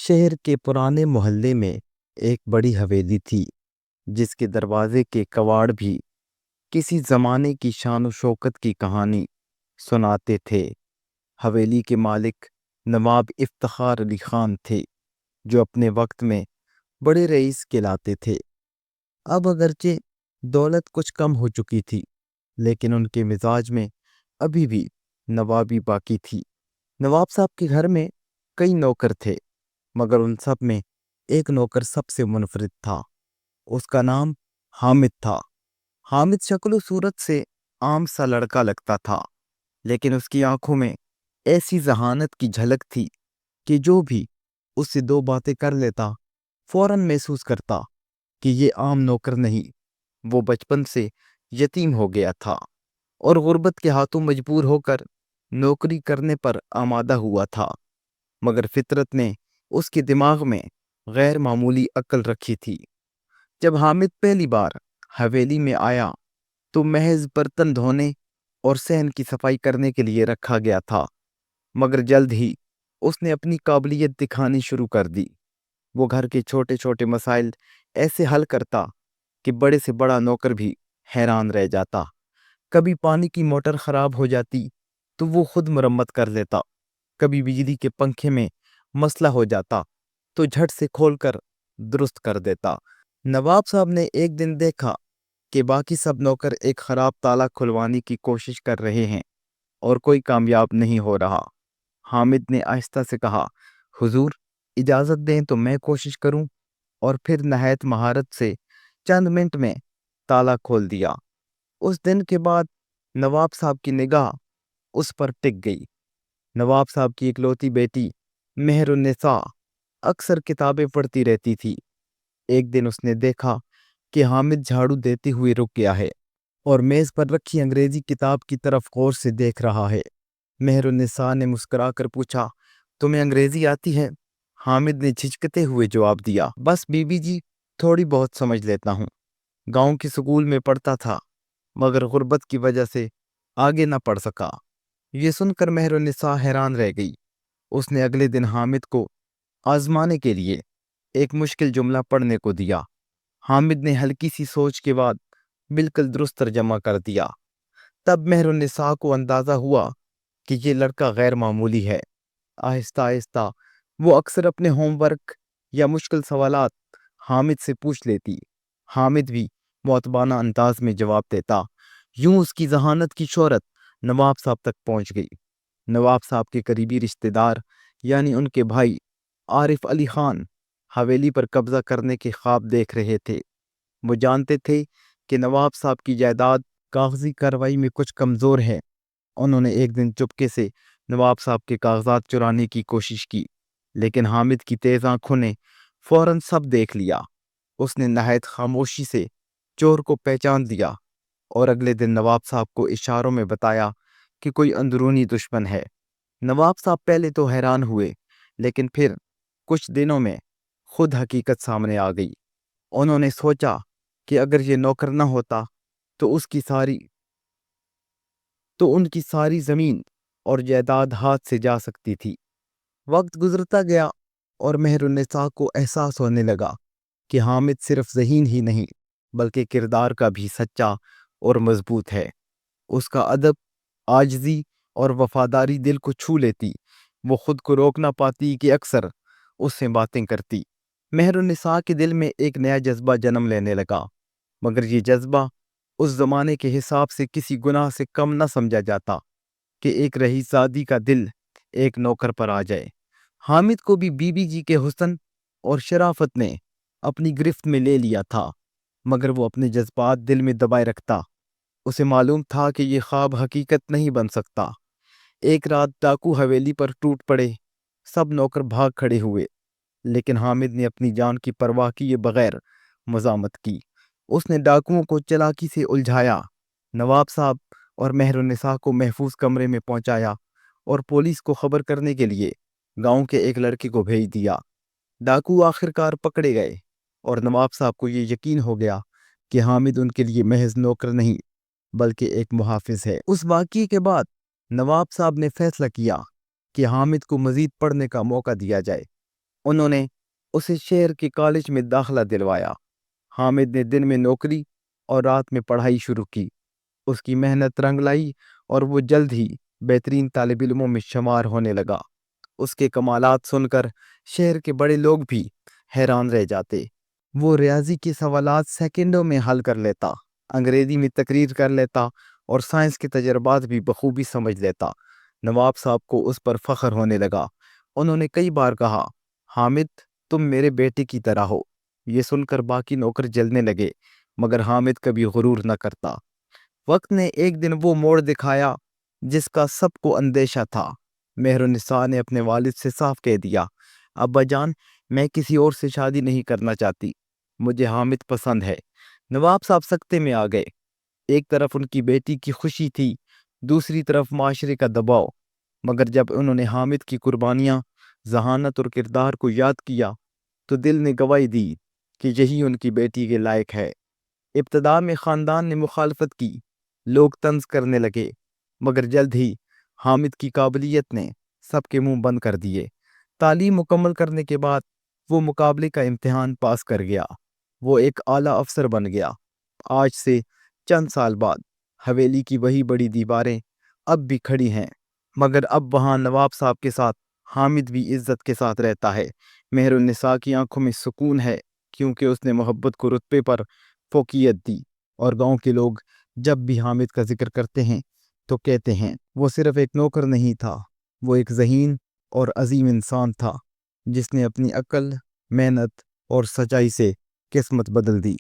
شہر کے پرانے محلے میں ایک بڑی حویلی تھی جس کے دروازے کے کواڑ بھی کسی زمانے کی شان و شوکت کی کہانی سناتے تھے۔ حویلی کے مالک نواب افتخار علی خان تھے، جو اپنے وقت میں بڑے رئیس کہلاتے تھے۔ اب اگرچہ دولت کچھ کم ہو چکی تھی، لیکن ان کے مزاج میں ابھی بھی نوابی باقی تھی۔ نواب صاحب کے گھر میں کئی نوکر تھے، مگر ان سب میں ایک نوکر سب سے منفرد تھا۔ اس کا نام حامد تھا۔ حامد شکل و صورت سے عام سا لڑکا لگتا تھا، لیکن اس کی آنکھوں میں ایسی ذہانت کی جھلک تھی کہ جو بھی اس سے دو باتیں کر لیتا فوراً محسوس کرتا کہ یہ عام نوکر نہیں، وہ بچپن سے یتیم ہو گیا تھا اور غربت کے ہاتھوں مجبور ہو کر نوکری کرنے پر آمادہ ہوا تھا، مگر فطرت نے اس کے دماغ میں غیر معمولی عقل رکھی تھی۔ جب حامد پہلی بار حویلی میں آیا تو محض برتن دھونے اور صحن کی صفائی کرنے کے لیے رکھا گیا تھا، مگر جلد ہی اس نے اپنی قابلیت دکھانی شروع کر دی۔ وہ گھر کے چھوٹے چھوٹے مسائل ایسے حل کرتا کہ بڑے سے بڑا نوکر بھی حیران رہ جاتا۔ کبھی پانی کی موٹر خراب ہو جاتی تو وہ خود مرمت کر لیتا، کبھی بجلی کے پنکھے میں مسئلہ ہو جاتا تو جھٹ سے کھول کر درست کر دیتا۔ نواب صاحب نے ایک دن دیکھا کہ باقی سب نوکر ایک خراب تالا کھلوانے کی کوشش کر رہے ہیں اور کوئی کامیاب نہیں ہو رہا۔ حامد نے آہستہ سے کہا، حضور اجازت دیں تو میں کوشش کروں، اور پھر نہایت مہارت سے چند منٹ میں تالا کھول دیا۔ اس دن کے بعد نواب صاحب کی نگاہ اس پر ٹک گئی۔ نواب صاحب کی اکلوتی بیٹی مہر النساء اکثر کتابیں پڑھتی رہتی تھی۔ ایک دن اس نے دیکھا کہ حامد جھاڑو دیتے ہوئے رک گیا ہے اور میز پر رکھی انگریزی کتاب کی طرف غور سے دیکھ رہا ہے۔ مہر النساء نے مسکرا کر پوچھا، تمہیں انگریزی آتی ہے؟ حامد نے جھجکتے ہوئے جواب دیا، بس بی بی جی، تھوڑی بہت سمجھ لیتا ہوں۔ گاؤں کے سکول میں پڑھتا تھا، مگر غربت کی وجہ سے آگے نہ پڑھ سکا۔ یہ سن کر مہر النساء حیران رہ گئی۔ اس نے اگلے دن حامد کو آزمانے کے لیے ایک مشکل جملہ پڑھنے کو دیا۔ حامد نے ہلکی سی سوچ کے بعد بالکل درست ترجمہ کر دیا۔ تب مہر النساء کو اندازہ ہوا کہ یہ لڑکا غیر معمولی ہے۔ آہستہ آہستہ وہ اکثر اپنے ہوم ورک یا مشکل سوالات حامد سے پوچھ لیتی۔ حامد بھی معتبانہ انداز میں جواب دیتا۔ یوں اس کی ذہانت کی شہرت نواب صاحب تک پہنچ گئی۔ نواب صاحب کے قریبی رشتہ دار یعنی ان کے بھائی عارف علی خان حویلی پر قبضہ کرنے کے خواب دیکھ رہے تھے۔ وہ جانتے تھے کہ نواب صاحب کی جائیداد کاغذی کارروائی میں کچھ کمزور ہے۔ انہوں نے ایک دن چپکے سے نواب صاحب کے کاغذات چرانے کی کوشش کی، لیکن حامد کی تیز آنکھوں نے فوراً سب دیکھ لیا۔ اس نے نہایت خاموشی سے چور کو پہچان دیا اور اگلے دن نواب صاحب کو اشاروں میں بتایا کہ کوئی اندرونی دشمن ہے۔ نواب صاحب پہلے تو حیران ہوئے، لیکن پھر کچھ دنوں میں خود حقیقت سامنے آ گئی۔ انہوں نے سوچا کہ اگر یہ نوکر نہ ہوتا تو ان کی ساری زمین اور جائیداد ہاتھ سے جا سکتی تھی۔ وقت گزرتا گیا اور مہر النساء کو احساس ہونے لگا کہ حامد صرف ذہین ہی نہیں بلکہ کردار کا بھی سچا اور مضبوط ہے۔ اس کا ادب، عاجزی اور وفاداری دل کو چھو لیتی۔ وہ خود کو روک نہ پاتی کہ اکثر اس سے باتیں کرتی۔ مہر النساء کے دل میں ایک نیا جذبہ جنم لینے لگا، مگر یہ جذبہ اس زمانے کے حساب سے کسی گناہ سے کم نہ سمجھا جاتا کہ ایک رئیس زادی کا دل ایک نوکر پر آ جائے۔ حامد کو بھی بی بی جی کے حسن اور شرافت نے اپنی گرفت میں لے لیا تھا، مگر وہ اپنے جذبات دل میں دبائے رکھتا۔ اسے معلوم تھا کہ یہ خواب حقیقت نہیں بن سکتا۔ ایک رات ڈاکو حویلی پر ٹوٹ پڑے، سب نوکر بھاگ کھڑے ہوئے، لیکن حامد نے اپنی جان کی پرواہ کیے بغیر مزاحمت کی۔ اس نے ڈاکوؤں کو چالاکی سے الجھایا، نواب صاحب اور مہر النساء کو محفوظ کمرے میں پہنچایا اور پولیس کو خبر کرنے کے لیے گاؤں کے ایک لڑکے کو بھیج دیا۔ ڈاکو آخرکار پکڑے گئے اور نواب صاحب کو یہ یقین ہو گیا کہ حامد ان کے لیے محض نوکر نہیں بلکہ ایک محافظ ہے۔ اس واقعے کے بعد نواب صاحب نے فیصلہ کیا کہ حامد کو مزید پڑھنے کا موقع دیا جائے۔ انہوں نے اسے شہر کے کالج میں داخلہ دلوایا۔ حامد نے دن میں نوکری اور رات میں پڑھائی شروع کی۔ اس کی محنت رنگ لائی اور وہ جلد ہی بہترین طالب علموں میں شمار ہونے لگا۔ اس کے کمالات سن کر شہر کے بڑے لوگ بھی حیران رہ جاتے۔ وہ ریاضی کے سوالات سیکنڈوں میں حل کر لیتا، انگریزی میں تقریر کر لیتا اور سائنس کے تجربات بھی بخوبی سمجھ لیتا۔ نواب صاحب کو اس پر فخر ہونے لگا۔ انہوں نے کئی بار کہا، حامد تم میرے بیٹے کی طرح ہو۔ یہ سن کر باقی نوکر جلنے لگے، مگر حامد کبھی غرور نہ کرتا۔ وقت نے ایک دن وہ موڑ دکھایا جس کا سب کو اندیشہ تھا۔ مہر النساء نے اپنے والد سے صاف کہہ دیا، ابا جان میں کسی اور سے شادی نہیں کرنا چاہتی، مجھے حامد پسند ہے۔ نواب صاحب سکتے میں آ گئے۔ ایک طرف ان کی بیٹی کی خوشی تھی، دوسری طرف معاشرے کا دباؤ، مگر جب انہوں نے حامد کی قربانیاں، ذہانت اور کردار کو یاد کیا تو دل نے گواہی دی کہ یہی ان کی بیٹی کے لائق ہے۔ ابتدا میں خاندان نے مخالفت کی، لوگ طنز کرنے لگے، مگر جلد ہی حامد کی قابلیت نے سب کے منہ بند کر دیے۔ تعلیم مکمل کرنے کے بعد وہ مقابلے کا امتحان پاس کر گیا۔ وہ ایک اعلیٰ افسر بن گیا۔ آج سے چند سال بعد حویلی کی وہی بڑی دیواریں اب بھی کھڑی ہیں، مگر اب وہاں نواب صاحب کے ساتھ حامد بھی عزت کے ساتھ رہتا ہے۔ مہر النساء کی آنکھوں میں سکون ہے، کیونکہ اس نے محبت کو رتبے پر فوقیت دی، اور گاؤں کے لوگ جب بھی حامد کا ذکر کرتے ہیں تو کہتے ہیں وہ صرف ایک نوکر نہیں تھا، وہ ایک ذہین اور عظیم انسان تھا جس نے اپنی عقل، محنت اور سچائی سے قسمت بدل دی۔